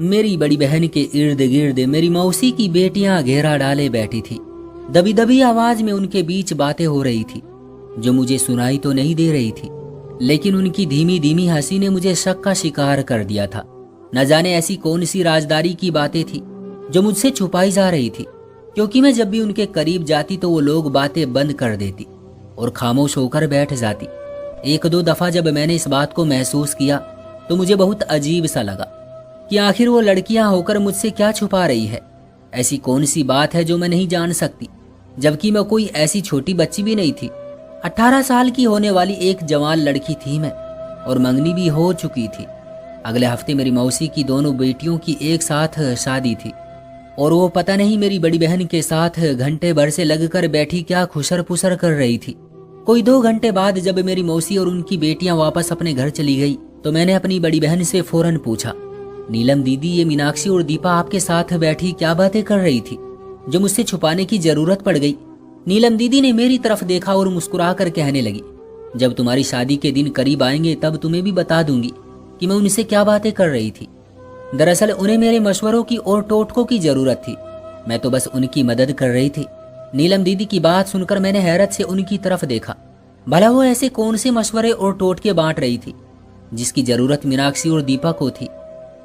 मेरी बड़ी बहन के इर्द गिर्द मेरी मौसी की बेटियां घेरा डाले बैठी थी। दबी दबी आवाज में उनके बीच बातें हो रही थी जो मुझे सुनाई तो नहीं दे रही थी, लेकिन उनकी धीमी धीमी हंसी ने मुझे शक का शिकार कर दिया था। न जाने ऐसी कौन सी राजदारी की बातें थी जो मुझसे छुपाई जा रही थी, क्योंकि मैं जब भी उनके करीब जाती तो वो लोग बातें बंद कर देती और खामोश होकर बैठ जाती। एक दो दफा जब मैंने इस बात को महसूस किया तो मुझे बहुत अजीब सा लगा कि आखिर वो लड़कियां होकर मुझसे क्या छुपा रही है। ऐसी कौन सी बात है जो मैं नहीं जान सकती, जबकि मैं कोई ऐसी छोटी बच्ची भी नहीं थी। 18 साल की होने वाली एक जवान लड़की थी मैं, और मंगनी भी हो चुकी थी। अगले हफ्ते मेरी मौसी की दोनों बेटियों की एक साथ शादी थी, और वो पता नहीं मेरी बड़ी बहन के साथ घंटे भर से लगकर बैठी क्या खुसर पुसर कर रही थी। कोई 2 घंटे बाद जब मेरी मौसी और उनकी बेटियां वापस अपने घर चली गई तो मैंने अपनी बड़ी बहन से फौरन पूछा, नीलम दीदी, ये मीनाक्षी और दीपा आपके साथ बैठी क्या बातें कर रही थी जो मुझसे छुपाने की जरूरत पड़ गई? नीलम दीदी ने मेरी तरफ देखा और मुस्कुरा कर कहने लगी, जब तुम्हारी शादी के दिन करीब आएंगे तब तुम्हें भी बता दूंगी कि मैं उनसे क्या बातें कर रही थी। दरअसल उन्हें मेरे मशवरों की और टोटकों की जरूरत थी, मैं तो बस उनकी मदद कर रही थी। नीलम दीदी की बात सुनकर मैंने हैरत से उनकी तरफ देखा। भला वो ऐसे कौन से मशवरे और टोटके बांट रही थी जिसकी जरूरत मीनाक्षी और दीपा को थी?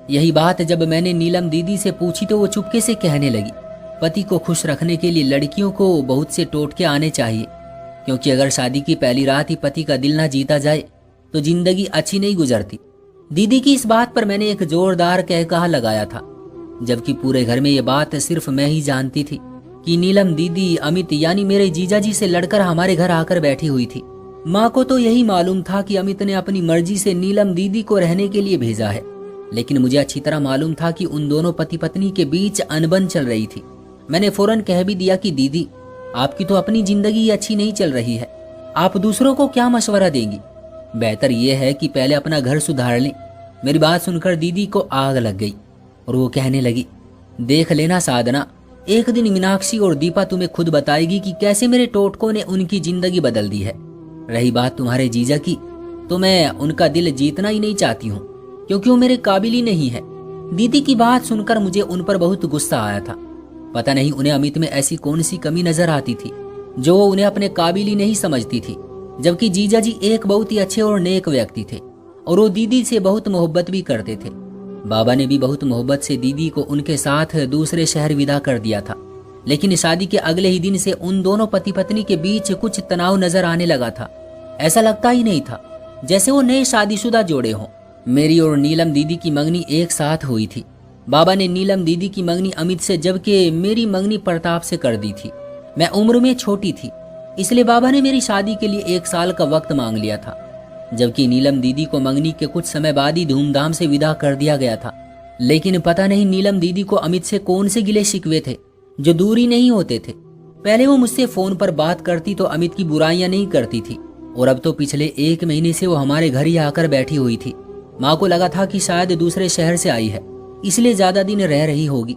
यही बात जब मैंने नीलम दीदी से पूछी तो वो चुपके से कहने लगी, पति को खुश रखने के लिए लड़कियों को बहुत से टोटके आने चाहिए, क्योंकि अगर शादी की पहली रात ही पति का दिल ना जीता जाए तो जिंदगी अच्छी नहीं गुजरती। दीदी की इस बात पर मैंने एक जोरदार कहकहा लगाया था, जबकि पूरे घर में ये बात सिर्फ मैं ही जानती थी कि नीलम दीदी अमित यानी मेरे जीजाजी से लड़कर हमारे घर आकर बैठी हुई थी। माँ को तो यही मालूम था कि अमित ने अपनी मर्जी से नीलम दीदी को रहने के लिए भेजा है, लेकिन मुझे अच्छी तरह मालूम था कि उन दोनों पति पत्नी के बीच अनबन चल रही थी। मैंने फौरन कह भी दिया कि दीदी, आपकी तो अपनी जिंदगी अच्छी नहीं चल रही है, आप दूसरों को क्या मशवरा देंगी? बेहतर यह है कि पहले अपना घर सुधार लें। मेरी बात सुनकर दीदी को आग लग गई और वो कहने लगी, देख लेना साधना, एक दिन मीनाक्षी और दीपा तुम्हें खुद बताएगी कि कैसे मेरे टोटकों ने उनकी जिंदगी बदल दी है। रही बात तुम्हारे जीजा की, तो मैं उनका दिल जीतना ही नहीं चाहती हूँ, क्योंकि वो मेरे काबिल ही नहीं है। दीदी की बात सुनकर मुझे उन पर बहुत गुस्सा आया था। पता नहीं उन्हें अमित में ऐसी कौन सी कमी नजर आती थी जो वो उन्हें अपने काबिल ही नहीं समझती थी, जबकि जीजा जी एक बहुत ही अच्छे और नेक व्यक्ति थे और वो दीदी से बहुत मोहब्बत भी करते थे। बाबा ने भी बहुत मोहब्बत से दीदी को उनके साथ दूसरे शहर विदा कर दिया था, लेकिन शादी के अगले ही दिन से उन दोनों पति पत्नी के बीच कुछ तनाव नजर आने लगा था। ऐसा लगता ही नहीं था जैसे वो नए शादीशुदा जोड़े हों। मेरी और नीलम दीदी की मंगनी एक साथ हुई थी। बाबा ने नीलम दीदी की मंगनी अमित से, जबकि मेरी मंगनी प्रताप से कर दी थी। मैं उम्र में छोटी थी, इसलिए बाबा ने मेरी शादी के लिए 1 साल का वक्त मांग लिया था, जबकि नीलम दीदी को मंगनी के कुछ समय बाद ही धूमधाम से विदा कर दिया गया था। लेकिन पता नहीं नीलम दीदी को अमित से कौन से गिले शिकवे थे जो दूरी नहीं होते थे। पहले वो मुझसे फोन पर बात करती तो अमित की बुराइयां नहीं करती थी, और अब तो पिछले 1 महीने से वो हमारे घर ही आकर बैठी हुई थी। माँ को लगा था कि शायद दूसरे शहर से आई है, इसलिए ज्यादा दिन रह रही होगी,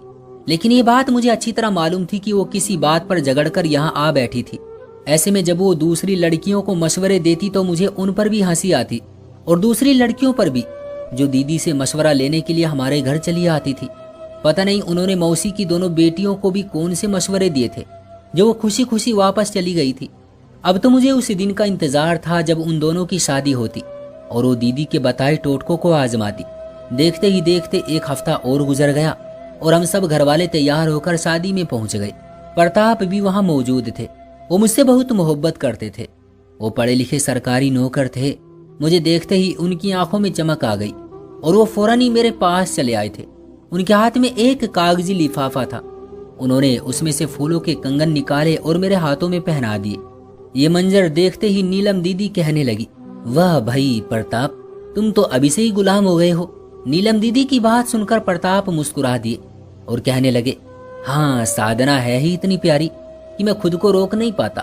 लेकिन ये बात मुझे अच्छी तरह मालूम थी कि वो किसी बात पर झगड़कर यहाँ आ बैठी थी। ऐसे में जब वो दूसरी लड़कियों को मशवरे देती तो मुझे उन पर भी हंसी आती, और दूसरी लड़कियों पर भी जो दीदी से मशवरा लेने के लिए हमारे घर चली आती थी। पता नहीं उन्होंने मौसी की दोनों बेटियों को भी कौन से मशवरे दिए थे जो वो खुशी खुशी वापस चली गई थी। अब तो मुझे उस दिन का इंतजार था जब उन दोनों की शादी होती और वो दीदी के बताए टोटकों को आजमाती। देखते ही देखते 1 हफ्ता और गुजर गया और हम सब घरवाले तैयार होकर शादी में पहुंच गए। प्रताप भी वहां मौजूद थे। वो मुझसे बहुत मोहब्बत करते थे। वो पढ़े लिखे सरकारी नौकर थे। मुझे देखते ही उनकी आंखों में चमक आ गई और वो फौरन ही मेरे पास चले आए थे। उनके हाथ में एक कागजी लिफाफा था। उन्होंने उसमें से फूलों के कंगन निकाले और मेरे हाथों में पहना दिए। ये मंजर देखते ही नीलम दीदी कहने लगी, वाह भाई प्रताप, तुम तो अभी से ही गुलाम हो गए हो। नीलम दीदी की बात सुनकर प्रताप मुस्कुरा दिए और कहने लगे, हाँ साधना है ही इतनी प्यारी कि मैं खुद को रोक नहीं पाता।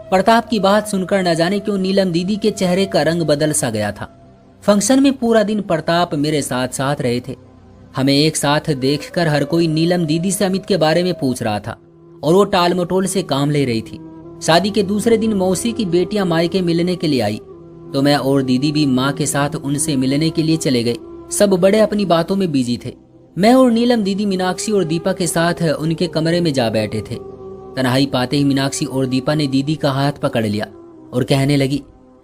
प्रताप की बात सुनकर न जाने क्यों नीलम दीदी के चेहरे का रंग बदल सा गया था। फंक्शन में पूरा दिन प्रताप मेरे साथ साथ रहे थे। हमें एक साथ देखकर हर कोई नीलम दीदी से अमित के बारे में पूछ रहा था और वो टाल मटोल से काम ले रही थी। शादी के दूसरे दिन मौसी की बेटियां मायके मिलने के लिए आई तो मैं और दीदी भी माँ के साथ उनसे मिलने के लिए चले गए। सब बड़े अपनी बातों में बिजी थे। मैं और नीलम दीदी मीनाक्षी और दीपा के साथ उनके कमरे में जा बैठे थे। तन्हाई पाते ही मीनाक्षी और दीपा ने दीदी का हाथ पकड़ लिया और कहने लगी,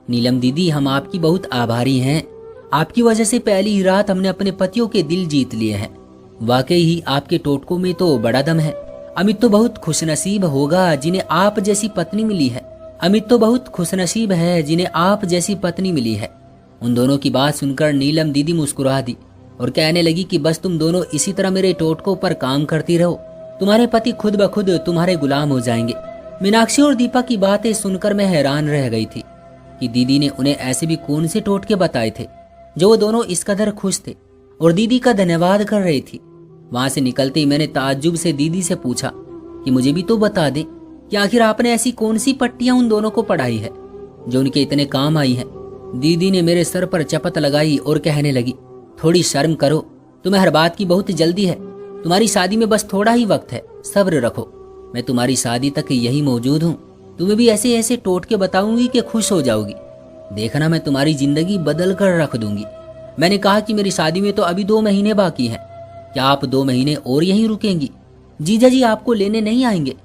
नीलम दीदी, हम आपकी बहुत आभारी हैं। आपकी वजह से पहली ही रात हमने अपने पतियों के दिल जीत लिए हैं। वाकई ही आपके टोटकों में तो बड़ा दम है। अमित तो बहुत खुशनसीब होगा जिन्हें आप जैसी पत्नी मिली है। अमित तो बहुत खुशनसीब है जिन्हें आप जैसी पत्नी मिली है। उन दोनों की बात सुनकर नीलम दीदी मुस्कुरा दी और कहने लगी कि बस तुम दोनों इसी तरह मेरे टोटकों पर काम करती रहो, तुम्हारे पति खुद ब खुद तुम्हारे गुलाम हो जाएंगे। मीनाक्षी और दीपा की बातें सुनकर मैं हैरान रह गई थी कि दीदी ने उन्हें ऐसे भी कौन से टोटके बताए थे जो वो दोनों इस कदर खुश थे और दीदी का धन्यवाद कर रही थी। वहां से निकलते ही मैंने ताज्जुब से दीदी से पूछा कि मुझे भी तो बता दे कि आखिर आपने ऐसी कौन सी पट्टियां उन दोनों को पढ़ाई है जो उनके इतने काम आई है। दीदी ने मेरे सर पर चपत लगाई और कहने लगी, थोड़ी शर्म करो, तुम्हें हर बात की बहुत जल्दी है। तुम्हारी शादी में बस थोड़ा ही वक्त है, सब्र रखो। मैं तुम्हारी शादी तक यही मौजूद हूँ। तुम्हें भी ऐसे ऐसे टोटके बताऊंगी कि खुश हो जाओगी। देखना, मैं तुम्हारी जिंदगी बदल कर रख दूंगी। मैंने कहा कि मेरी शादी में तो अभी 2 महीने बाकी हैं। क्या आप 2 महीने और यहीं रुकेंगी? जीजा जी आपको लेने नहीं आएंगे?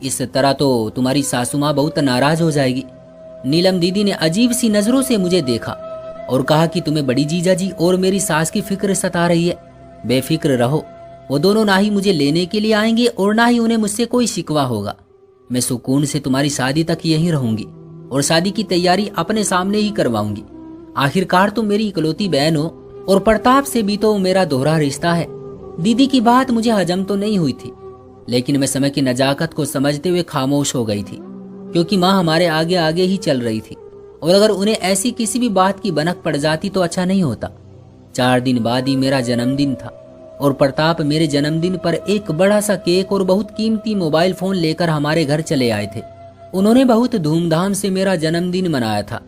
इस तरह तो तुम्हारी सासू माँ बहुत नाराज हो जाएगी। नीलम दीदी ने अजीब सी नजरों से मुझे देखा और कहा कि तुम्हें बड़ी जीजा जी और मेरी सास की फिक्र सता रही है। बेफिक्र रहो, वो दोनों ना ही मुझे लेने के लिए आएंगे और ना ही उन्हें मुझसे कोई शिकवा होगा। मैं सुकून से तुम्हारी शादी तक यहीं रहूंगी और शादी की तैयारी अपने सामने ही करवाऊंगी। आखिरकार तुम मेरी इकलौती बहन हो और प्रताप से भी तो मेरा दोहरा रिश्ता है। दीदी की बात मुझे हजम तो नहीं हुई थी, लेकिन मैं समय की नजाकत को समझते हुए खामोश हो गई थी, क्योंकि माँ हमारे आगे आगे ही चल रही थी और अगर उन्हें ऐसी किसी भी बात की भनक पड़ जाती तो अच्छा नहीं होता। 4 दिन बाद ही मेरा जन्मदिन था और प्रताप मेरे जन्मदिन पर एक बड़ा सा केक और बहुत कीमती मोबाइल फोन लेकर हमारे घर चले आए थे। उन्होंने बहुत धूमधाम से मेरा जन्मदिन मनाया था।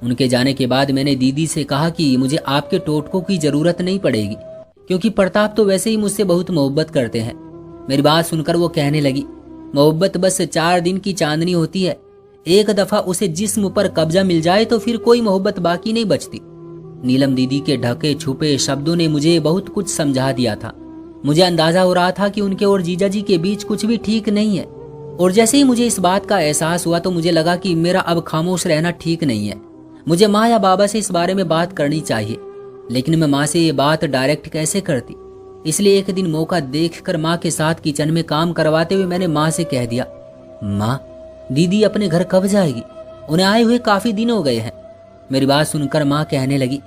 उनके जाने के बाद मैंने दीदी से कहा कि मुझे आपके टोटकों की जरूरत नहीं पड़ेगी, क्योंकि प्रताप तो वैसे ही मुझसे बहुत मोहब्बत करते हैं। मेरी बात सुनकर वो कहने लगी, मोहब्बत बस 4 दिन की चांदनी होती है। एक दफा उसे जिस्म पर कब्जा मिल जाए तो फिर कोई मोहब्बत बाकी नहीं बचती। नीलम दीदी के ढके छुपे शब्दों ने मुझे बहुत कुछ समझा दिया था। मुझे अंदाजा हो रहा था कि उनके और जीजा जी के बीच कुछ भी ठीक नहीं है, और जैसे ही मुझे इस बात का एहसास हुआ तो मुझे लगा कि मेरा अब खामोश रहना ठीक नहीं है। मुझे माँ या बाबा से इस बारे में बात करनी चाहिए, लेकिन मैं माँ से ये बात डायरेक्ट कैसे करती। इसलिए एक दिन मौका देखकर माँ के साथ किचन में काम करवाते हुए मैंने माँ से कह दिया, माँ, दीदी अपने घर कब जाएगी? उन्हें आए हुए काफी दिन हो गए हैं। मेरी बात सुनकर माँ कहने लगी,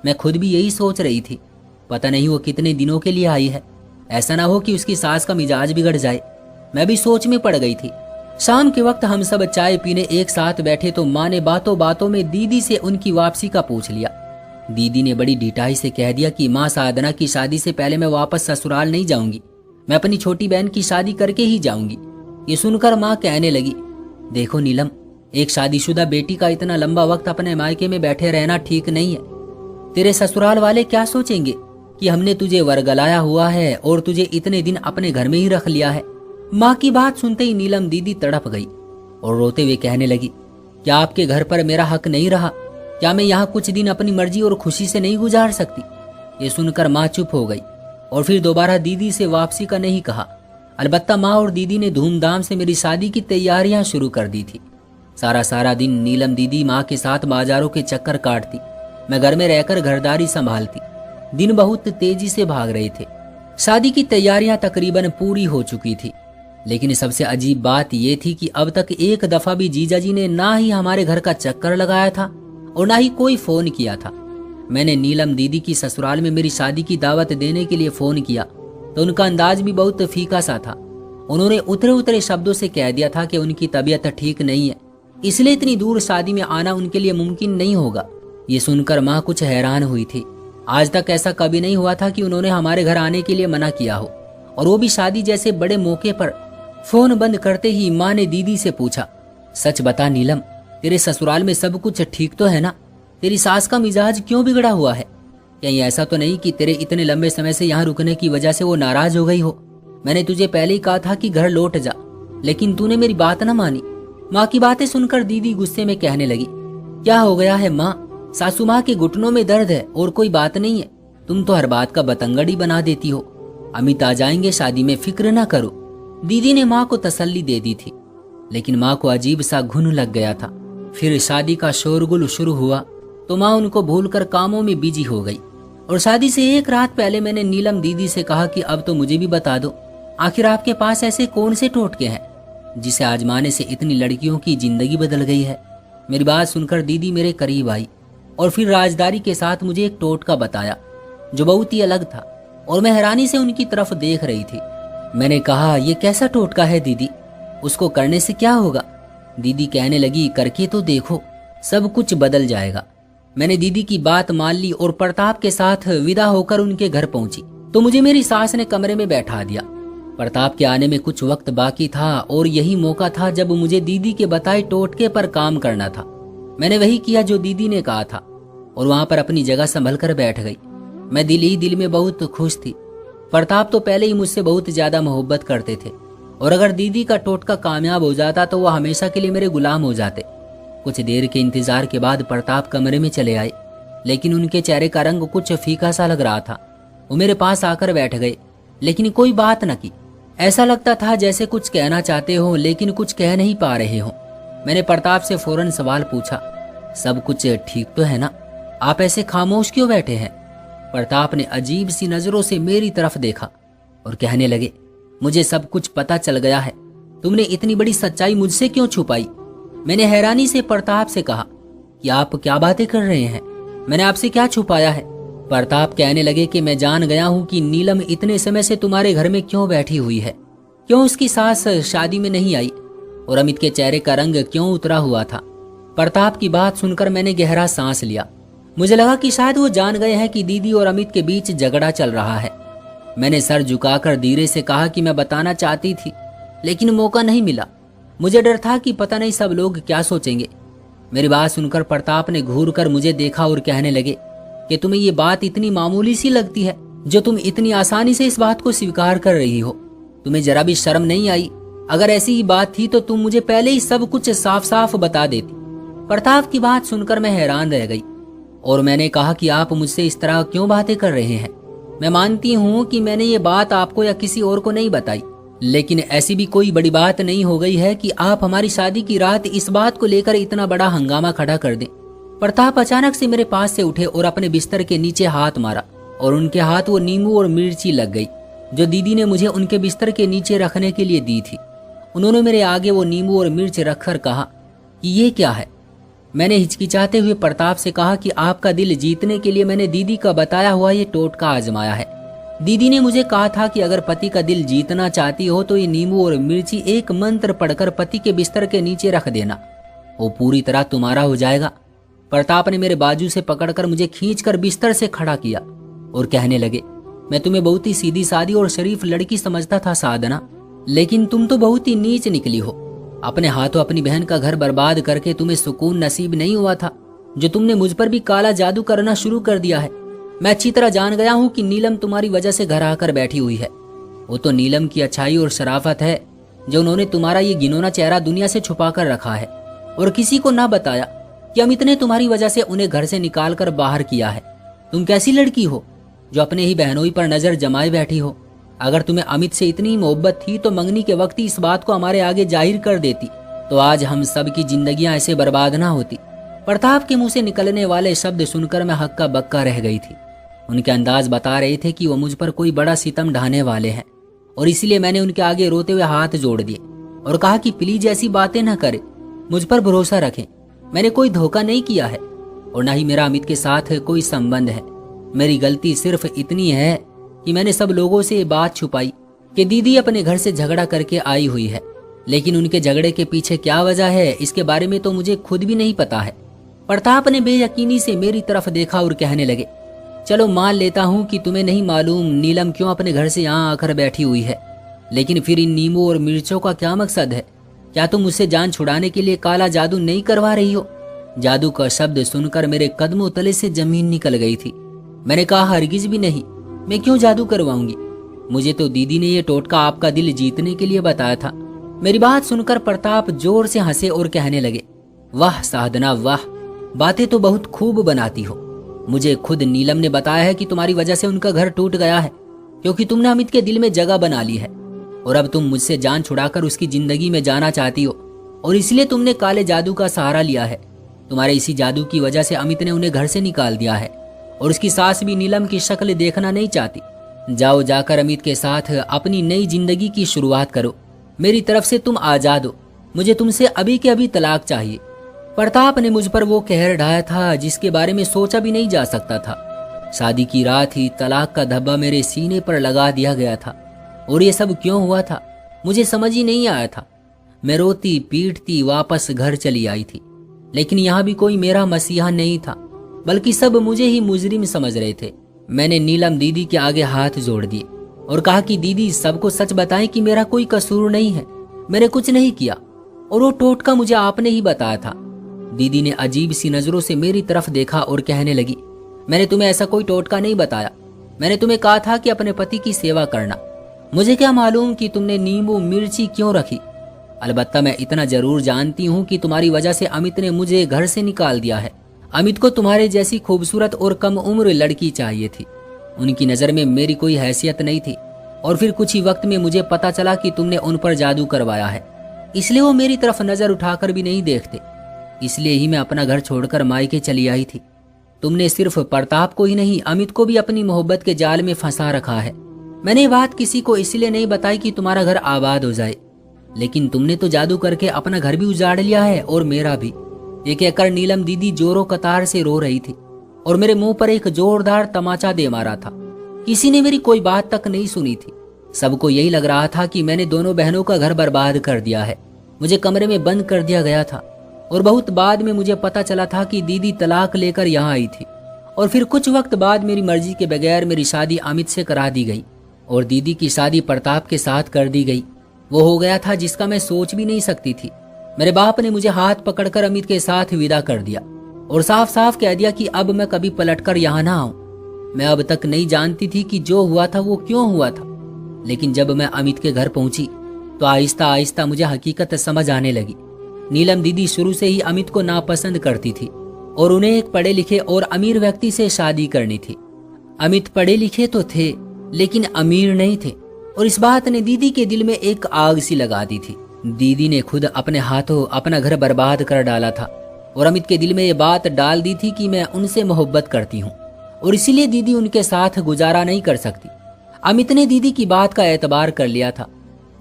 मैं खुद भी यही सोच रही थी। पता नहीं वो कितने दिनों के लिए आई है। ऐसा ना हो कि उसकी सास का मिजाज बिगड़ जाए। मैं भी सोच में पड़ गई थी। शाम के वक्त हम सब चाय पीने एक साथ बैठे तो माँ ने बातों बातों में दीदी से उनकी वापसी का पूछ लिया। दीदी ने बड़ी ढिठाई से कह दिया कि माँ, साधना की शादी से पहले मैं वापस ससुराल नहीं जाऊंगी। मैं अपनी छोटी बहन की शादी करके ही जाऊंगी। ये सुनकर माँ कहने लगी, देखो नीलम, एक शादीशुदा बेटी का इतना लंबा वक्त अपने मायके में बैठे रहना ठीक नहीं है। तेरे ससुराल वाले क्या सोचेंगे कि हमने तुझे वरगलाया हुआ है और तुझे इतने दिन अपने घर में ही रख लिया है। माँ की बात सुनते ही नीलम दीदी तड़प गई और रोते हुए कहने लगी, क्या आपके घर पर मेरा हक नहीं रहा? क्या मैं यहाँ कुछ दिन अपनी मर्जी और खुशी से नहीं गुजार सकती? ये सुनकर माँ चुप हो गई और फिर दोबारा दीदी से वापसी का नहीं कहा। अलबत्ता माँ और दीदी ने धूमधाम से मेरी शादी की तैयारियां शुरू कर दी थी। सारा दिन नीलम दीदी माँ के साथ बाजारों के चक्कर काटती, मैं घर में रहकर घरदारी संभालती। दिन बहुत तेजी से भाग रहे थे। शादी की तैयारियां तकरीबन पूरी हो चुकी थी, लेकिन सबसे अजीब बात यह थी कि अब तक एक दफा भी जीजा जी ने ना ही हमारे घर का चक्कर लगाया था और ना ही कोई फोन किया था। मैंने नीलम दीदी की ससुराल में मेरी शादी की दावत देने के लिए फोन किया तो उनका अंदाज भी बहुत फीका सा था। उन्होंने उतरे उतरे शब्दों से कह दिया था कि उनकी तबीयत ठीक नहीं है, इसलिए इतनी दूर शादी में आना उनके लिए मुमकिन नहीं होगा। ये सुनकर माँ कुछ हैरान हुई थी। आज तक ऐसा कभी नहीं हुआ था कि उन्होंने हमारे घर आने के लिए मना किया हो, और वो भी शादी जैसे बड़े मौके पर। फोन बंद करते ही माँ ने दीदी से पूछा, सच बता नीलम, तेरे ससुराल में सब कुछ ठीक तो है ना? तेरी सास का मिजाज क्यों बिगड़ा हुआ है? कहीं ऐसा तो नहीं कि तेरे इतने लंबे समय से यहाँ रुकने की वजह से वो नाराज हो गई हो? मैंने तुझे पहले ही कहा था कि घर लौट जा, लेकिन तूने मेरी बात न मानी। माँ की बातें सुनकर दीदी गुस्से में कहने लगी, क्या हो गया है माँ? सासू माँ के घुटनों में दर्द है और कोई बात नहीं है। तुम तो हर बात का बतंगड़ ही बना देती हो। अमित आ जाएंगे शादी में, फिक्र ना करो। दीदी ने माँ को तसल्ली दे दी थी, लेकिन माँ को अजीब सा घुन लग गया था। फिर शादी का शोरगुल शुरू हुआ तो माँ उनको भूलकर कामों में बिजी हो गई। और शादी से एक रात पहले मैंने नीलम दीदी से कहा कि अब तो मुझे भी बता दो, आखिर आपके पास ऐसे कौन से टोटके हैं जिसे आजमाने से इतनी लड़कियों की जिंदगी बदल गई है। मेरी बात सुनकर दीदी मेरे करीब आई और फिर राजदारी के साथ मुझे एक टोटका बताया जो बहुत ही अलग था, और मैं हैरानी से उनकी तरफ देख रही थी। मैंने कहा, ये कैसा टोटका है दीदी, उसको करने से क्या होगा? दीदी कहने लगी, करके तो देखो, सब कुछ बदल जाएगा। मैंने दीदी की बात मान ली और प्रताप के साथ विदा होकर उनके घर पहुंची तो मुझे मेरी सास ने कमरे में बैठा दिया। प्रताप के आने में कुछ वक्त बाकी था और यही मौका था जब मुझे दीदी के बताए टोटके पर काम करना था। मैंने वही किया जो दीदी ने कहा था और वहां पर अपनी जगह संभल कर बैठ गई। मैं दिल ही दिल में बहुत खुश थी। प्रताप तो पहले ही मुझसे बहुत ज्यादा मोहब्बत करते थे और अगर दीदी का टोटका कामयाब हो जाता तो वह हमेशा के लिए मेरे गुलाम हो जाते। कुछ देर के इंतजार के बाद प्रताप कमरे में चले आए, लेकिन उनके चेहरे का रंग कुछ फीका सा लग रहा था। वो मेरे पास आकर बैठ गए, लेकिन कोई बात न की। ऐसा लगता था जैसे कुछ कहना चाहते हो लेकिन कुछ कह नहीं पा रहे हो। मैंने प्रताप से फौरन सवाल पूछा, सब कुछ ठीक तो है ना? आप ऐसे खामोश क्यों बैठे हैं? प्रताप ने अजीब सी नजरों से मेरी तरफ देखा और कहने लगे, मुझे सब कुछ पता चल गया है। तुमने इतनी बड़ी सच्चाई मुझसे क्यों छुपाई? मैंने हैरानी से प्रताप से कहा कि आप क्या बातें कर रहे हैं, मैंने आपसे क्या छुपाया है? प्रताप कहने लगे कि मैं जान गया हूं कि नीलम इतने समय से तुम्हारे घर में क्यों बैठी हुई है, क्यों उसकी सास शादी में नहीं आई और अमित के चेहरे का रंग क्यों उतरा हुआ था। प्रताप की बात सुनकर मैंने गहरा सांस लिया। मुझे लगा कि शायद वो जान गए हैं कि दीदी और अमित के बीच झगड़ा चल रहा है। मैंने सर झुकाकर धीरे से कहा कि मैं बताना चाहती थी लेकिन मौका नहीं मिला। मुझे डर था कि पता नहीं सब लोग क्या सोचेंगे। मेरी बात सुनकर प्रताप ने घूर कर मुझे देखा और कहने लगे कि तुम्हें ये बात इतनी मामूली सी लगती है जो तुम इतनी आसानी से इस बात को स्वीकार कर रही हो। तुम्हें जरा भी शर्म नहीं आई? अगर ऐसी ही बात थी तो तुम मुझे पहले ही सब कुछ साफ साफ बता देती। प्रताप की बात सुनकर मैं हैरान रह गई और मैंने कहा कि आप मुझसे इस तरह क्यों बातें कर रहे हैं? मैं मानती हूँ कि मैंने ये बात आपको या किसी और को नहीं बताई, लेकिन ऐसी भी कोई बड़ी बात नहीं हो गई है कि आप हमारी शादी की रात इस बात को लेकर इतना बड़ा हंगामा खड़ा कर दें। प्रताप अचानक से मेरे पास से उठे और अपने बिस्तर के नीचे हाथ मारा और उनके हाथ वो नींबू और मिर्ची लग गई जो दीदी ने मुझे उनके बिस्तर के नीचे रखने के लिए दी थी। उन्होंने मेरे आगे वो नींबू और मिर्च रखकर कहा कि ये क्या है? मैंने हिचकिचाते हुए प्रताप से कहा कि आपका दिल जीतने के लिए मैंने दीदी का बताया हुआ ये टोटका आजमाया है। दीदी ने मुझे कहा था कि अगर पति का दिल जीतना चाहती हो तो ये नींबू और मिर्ची एक मंत्र पढ़कर पति के बिस्तर के नीचे रख देना, वो पूरी तरह तुम्हारा हो जाएगा। प्रताप ने मेरे बाजू से पकड़कर मुझे खींचकर बिस्तर से खड़ा किया और कहने लगे, मैं तुम्हें बहुत ही सीधी सादी और शरीफ लड़की समझता था साधना, लेकिन तुम तो बहुत ही नीच निकली हो। अपने हाथों अपनी बहन का घर बर्बाद करके तुम्हें सुकून नसीब नहीं हुआ था जो तुमने मुझ पर भी काला जादू करना शुरू कर दिया है। मैं अच्छी तरह जान गया हूँ कि नीलम तुम्हारी वजह से घर आकर बैठी हुई है। वो तो नीलम की अच्छाई और शराफत है जो उन्होंने तुम्हारा ये घिनौना चेहरा दुनिया से छुपा कर रखा है और किसी को ना बताया कि अमित ने तुम्हारी वजह से उन्हें घर से निकाल कर बाहर किया है। तुम कैसी लड़की हो जो अपने ही बहनोई पर नजर जमाए बैठी हो? अगर तुम्हें अमित से इतनी मोहब्बत थी तो मंगनी के वक्त ही इस बात को हमारे आगे जाहिर कर देती तो आज हम सब की जिंदगियां ऐसे बर्बाद ना होती। प्रताप के मुंह से निकलने वाले शब्द सुनकर मैं हक्का बक्का रह गई थी। उनके अंदाज बता रहे थे कि वो मुझ पर कोई बड़ा सितम ढाने वाले हैं और इसीलिए मैंने उनके आगे रोते हुए हाथ जोड़ दिए और कहा कि प्लीज ऐसी बातें न करें, मुझ पर भरोसा रखें। मैंने कोई धोखा नहीं किया है और न ही मेरा अमित के साथ कोई संबंध है। मेरी गलती सिर्फ इतनी है कि मैंने सब लोगों से ये बात छुपाई कि दीदी अपने घर से झगड़ा करके आई हुई है, लेकिन उनके झगड़े के पीछे क्या वजह है इसके बारे में तो मुझे खुद भी नहीं पता है। प्रताप ने बेयकीनी से मेरी तरफ देखा और कहने लगे, चलो मान लेता हूँ कि तुम्हें नहीं मालूम नीलम क्यों अपने घर से यहाँ आकर बैठी हुई है, लेकिन फिर इन नींबू और मिर्चों का क्या मकसद है? क्या तुम मुझसे जान छुड़ाने के लिए काला जादू नहीं करवा रही हो? जादू का शब्द सुनकर मेरे कदमों तले से जमीन निकल गई थी। मैंने कहा, हरगिज भी नहीं, मैं क्यों जादू करवाऊंगी? मुझे तो दीदी ने ये टोटका आपका दिल जीतने के लिए बताया था। मेरी बात सुनकर प्रताप जोर से हंसे और कहने लगे, वाह साधना वाह, बातें तो बहुत खूब बनाती हो। मुझे खुद नीलम ने बताया है कि तुम्हारी वजह से उनका घर टूट गया है क्योंकि तुमने अमित के दिल में जगह बना ली है और अब तुम मुझसे जान छुड़ाकर उसकी जिंदगी में जाना चाहती हो और इसलिए तुमने काले जादू का सहारा लिया है। तुम्हारे इसी जादू की वजह से अमित ने उन्हें घर से निकाल दिया है और उसकी सास भी नीलम की शक्ल देखना नहीं चाहती। जाओ, जाकर अमित के साथ अपनी नई जिंदगी की शुरुआत करो। मेरी तरफ से तुम आजाद हो। मुझे तुमसे अभी के अभी तलाक चाहिए। प्रताप ने मुझ पर वो कहर ढाया था जिसके बारे में सोचा भी नहीं जा सकता था। शादी की रात ही तलाक का धब्बा मेरे सीने पर लगा दिया गया था और ये सब क्यों हुआ था मुझे समझ ही नहीं आया था। मैं रोती पीटती वापस घर चली आई थी, लेकिन यहाँ भी कोई मेरा मसीहा नहीं था, बल्कि सब मुझे ही मुजरिम समझ रहे थे। मैंने नीलम दीदी के आगे हाथ जोड़ दिए और कहा कि दीदी, सबको सच बताएं कि मेरा कोई कसूर नहीं है, मैंने कुछ नहीं किया और वो टोटका मुझे आपने ही बताया था। दीदी ने अजीब सी नजरों से मेरी तरफ देखा और कहने लगी, मैंने तुम्हें ऐसा कोई टोटका नहीं बताया। मैंने तुम्हें कहा था कि अपने पति की सेवा करना। मुझे क्या मालूम कि तुमने नींबू मिर्ची क्यों रखी। अलबत्ता मैं इतना जरूर जानती हूँ कि तुम्हारी वजह से अमित ने मुझे घर से निकाल दिया है। अमित को तुम्हारे जैसी खूबसूरत और कम उम्र लड़की चाहिए थी। उनकी नज़र में मेरी कोई हैसियत नहीं थी और फिर कुछ ही वक्त में मुझे पता चला कि तुमने उन पर जादू करवाया है, इसलिए वो मेरी तरफ नजर उठाकर भी नहीं देखते। इसलिए ही मैं अपना घर छोड़कर मायके चली आई थी। तुमने सिर्फ प्रताप को ही नहीं, अमित को भी अपनी मोहब्बत के जाल में फंसा रखा है। मैंने ये बात किसी को इसलिए नहीं बताई कि तुम्हारा घर आबाद हो जाए, लेकिन तुमने तो जादू करके अपना घर भी उजाड़ लिया है और मेरा भी। ये कहकर नीलम दीदी जोरों कतार से रो रही थी और मेरे मुंह पर एक जोरदार तमाचा दे मारा था। किसी ने मेरी कोई बात तक नहीं सुनी थी। सबको यही लग रहा था कि मैंने दोनों बहनों का घर बर्बाद कर दिया है। मुझे कमरे में बंद कर दिया गया था और बहुत बाद में मुझे पता चला था कि दीदी तलाक लेकर यहाँ आई थी और फिर कुछ वक्त बाद मेरी मर्जी के बगैर मेरी शादी अमित से करा दी गई और दीदी की शादी प्रताप के साथ कर दी गई। वो हो गया था जिसका मैं सोच भी नहीं सकती थी। मेरे बाप ने मुझे हाथ पकड़कर अमित के साथ विदा कर दिया और साफ साफ कह दिया कि अब मैं कभी पलटकर यहाँ ना आऊं। मैं अब तक नहीं जानती थी कि जो हुआ था वो क्यों हुआ था, लेकिन जब मैं अमित के घर पहुंची तो आहिस्ता आहिस्ता मुझे हकीकत समझ आने लगी। नीलम दीदी शुरू से ही अमित को नापसंद करती थी और उन्हें एक पढ़े लिखे और अमीर व्यक्ति से शादी करनी थी। अमित पढ़े लिखे तो थे लेकिन अमीर नहीं थे और इस बात ने दीदी के दिल में एक आग सी लगा दी थी। दीदी ने खुद अपने हाथों अपना घर बर्बाद कर डाला था और अमित के दिल में ये बात डाल दी थी कि मैं उनसे मोहब्बत करती हूँ और इसीलिए दीदी उनके साथ गुजारा नहीं कर सकती। अमित ने दीदी की बात का एतबार कर लिया था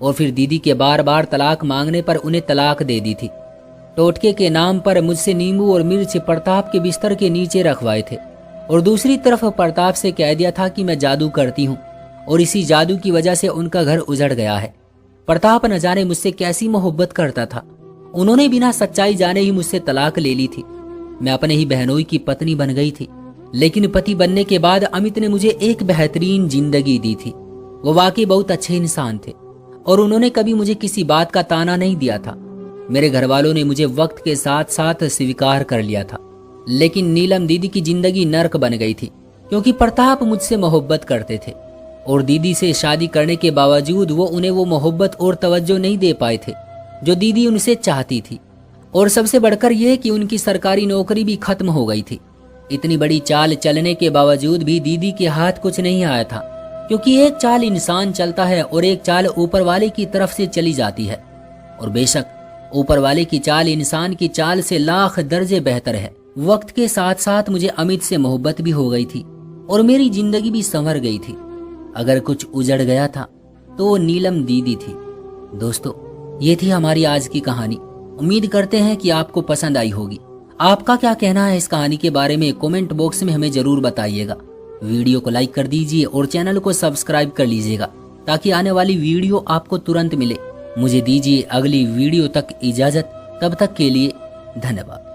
और फिर दीदी के बार बार तलाक मांगने पर उन्हें तलाक दे दी थी। टोटके के नाम पर मुझसे नींबू और मिर्च प्रताप के बिस्तर के नीचे रखवाए थे और दूसरी तरफ प्रताप से कह दिया था कि मैं जादू करती हूँ और इसी जादू की वजह से उनका घर उजड़ गया है। प्रताप न जाने मुझसे कैसी मोहब्बत करता था। उन्होंने बिना सच्चाई जाने ही मुझसे तलाक ले ली थी। मैं अपने ही बहनोई की पत्नी बन गई थी, लेकिन पति बनने के बाद अमित ने मुझे एक बेहतरीन जिंदगी दी थी। वो वाकई बहुत अच्छे इंसान थे और उन्होंने कभी मुझे किसी बात का ताना नहीं दिया था। मेरे घर वालों ने मुझे वक्त के साथ साथ स्वीकार कर लिया था, लेकिन नीलम दीदी की जिंदगी नर्क बन गई थी क्योंकि प्रताप मुझसे मोहब्बत करते थे और दीदी से शादी करने के बावजूद वो उन्हें वो मोहब्बत और तवज्जो नहीं दे पाए थे जो दीदी उनसे चाहती थी। और सबसे बढ़कर यह कि उनकी सरकारी नौकरी भी खत्म हो गई थी। इतनी बड़ी चाल चलने के बावजूद भी दीदी के हाथ कुछ नहीं आया था, क्योंकि एक चाल इंसान चलता है और एक चाल ऊपर वाले की तरफ से चली जाती है। और बेशक ऊपर वाले की चाल इंसान की चाल से लाख दर्जे बेहतर है। वक्त के साथ साथ मुझे अमित से मोहब्बत भी हो गई थी और मेरी जिंदगी भी संवर गई थी। अगर कुछ उजड़ गया था तो वो नीलम दीदी थी। दोस्तों, ये थी हमारी आज की कहानी। उम्मीद करते हैं कि आपको पसंद आई होगी। आपका क्या कहना है इस कहानी के बारे में कमेंट बॉक्स में हमें जरूर बताइएगा। वीडियो को लाइक कर दीजिए और चैनल को सब्सक्राइब कर लीजिएगा ताकि आने वाली वीडियो आपको तुरंत मिले। मुझे दीजिए अगली वीडियो तक इजाजत। तब तक के लिए धन्यवाद।